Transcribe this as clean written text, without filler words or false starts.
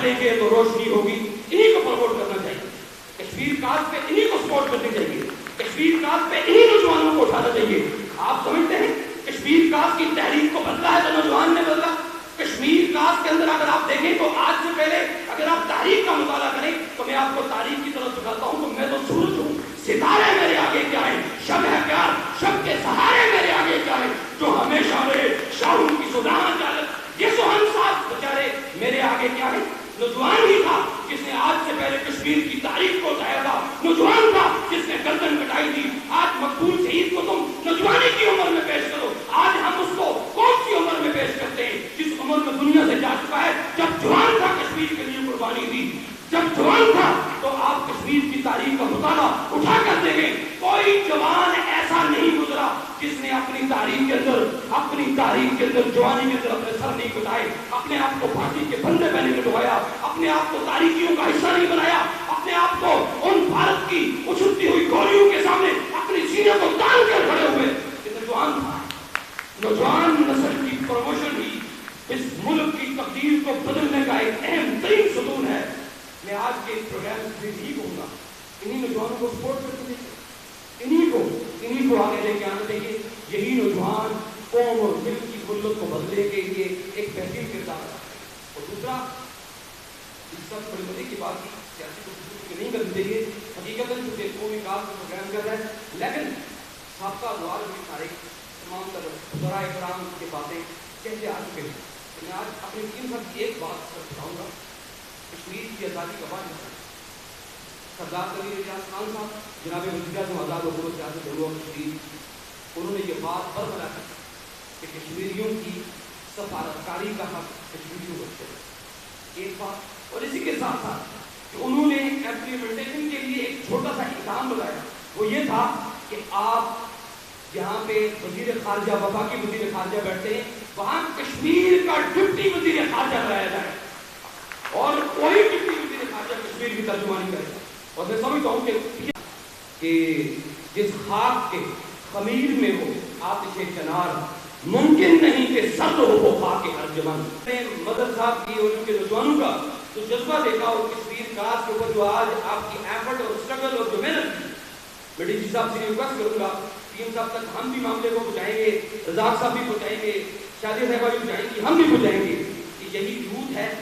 ڈالیں گے تو روشنی ہوگی. انہی کو پروموٹ کرنا چاہیے. کشمیر کاز پہ انہی کو سپورٹ کرنی چاہیے. کشمیر کاز پہ انہی نوجوانوں کو اٹھانا چاہیے. آپ سمجھتے ہیں کشمیر کاز کی تحریک کو بدلا ہے تو نوجوان نے بدلا. کشمیر کاز کے اندر اگر آپ دیکھیں تو آج سے پہلے اگر آپ تاریخ کا مطالعہ کریں تو میں آپ کو تاریخ کی طرف دکھاتا ہوں. تو میں تو سورج ہوں, ستارے میرے آگے کیا ہے, شب ہے پیار, شب کے سہارے میرے آگے کیا ہے, جو ہمیشہ رہے شاہوں کی سدان جالت, یہ سہن صاحب بیچارے میرے آگے کیا ہے. نوجوان ہی تھا جس نے آج سے پہلے کشمیر کی تاریخ کو اٹھایا تھا. نوجوان تھا جس نے گردن کٹائی تھی. آج مقبول شہید کو تم نوجوانی کی عمر میں پیش کرو. آج ہم اس کو کون سی عمر میں پیش کرتے ہیں؟ جس عمر میں دنیا سے جا چکا ہے. جب جوان تھا کشمیر کے لیے قربانی دی. جب جوان تھا تو آپ کشمیر کی تاریخ کا مطالعہ اٹھا کر دیکھیں. کوئی جوان ایسا نہیں گزرا جس نے اپنی تاریخ کے اندر جوانی کے اندر اپنے سر نہیں کٹائے, اپنے آپ کو پھانسی کے پھندے پہ نہیں کٹوایا, اپنے آپ کو تاریخیوں کا حصہ نہیں بنایا, اپنے آپ کو ان بھارت کی اچھلتی ہوئی گولیوں کے سامنے اپنی سینے کو تان کر کھڑے ہوئے. یہ نوجوان تھا. نوجوان نسل کی پروموشن ہی اس ملک کی تقدیر کو بدلنے کا ایک اہم ترین ستون ہے. میں آج کے پروگرام سے یہی کہوں گا, انہی نوجوانوں کو سپورٹ کرتے دیکھیں, انہی کو آگے لے کے آنا چاہیے. یہی نوجوان قوم اور ملک کی ملت کو بدلنے کے لیے ایک بہترین کردار ہے. اور دوسرا, اس سب بڑی مزے کی بات کی سیاسی کو نہیں کرنی چاہیے. حقیقتاً چونکہ قومی کاز کا پروگرام کر رہا ہے, لیکن سابقہ دوار بھی سارے تمام ذرائع اکرام کی باتیں کہتے آ چکے ہیں. میں آج اپنے تین سب کی ایک بات بتاؤں گا. کشمیر کی آزادی کا بعد سردار کبیر اعجاز خان صاحب, جناب وزیر اعظم آزاد حکومت ریاست جموں و کشمیر, انہوں نے یہ بات برقرار کی کہ کشمیریوں کی سفارتکاری کا حق کشمیریوں کو ہے. ایک بات, اور اسی کے ساتھ ساتھ کہ انہوں نے امپلیمنٹیشن کے لیے ایک چھوٹا سا اقدام بتایا. وہ یہ تھا کہ آپ جہاں پہ وزیر خارجہ, وفاقی وزیر خارجہ بیٹھتے ہیں, وہاں کشمیر کا ڈپٹی وزیر خارجہ بنایا جائے اور کوئی ڈپٹی وزیر خارجہ کشمیر کی ترجمانی کرے. اور میں سمجھتا ہوں کہ جس خاک کے خمیر میں ہو آتش چنار, ممکن نہیں کہ سرد ہو وہ خاک ہر جوان. میں مدر صاحب کی اور ان کے نوجوانوں کا جو جذبہ دیکھا اور کشمیر کاز کے اوپر جو آج آپ کی ایفرٹ اور اسٹرگل اور جو محنت کی, میں ڈی جی صاحب سے ریکویسٹ کروں گا ٹیم صاحب تک ہم بھی معاملے کو پہنچائیں گے, رزاق صاحب بھی پہنچائیں گے, شادی صاحبہ بھی پہنچائیں گی, ہم بھی پہنچائیں گے کہ یہی جھوٹ ہے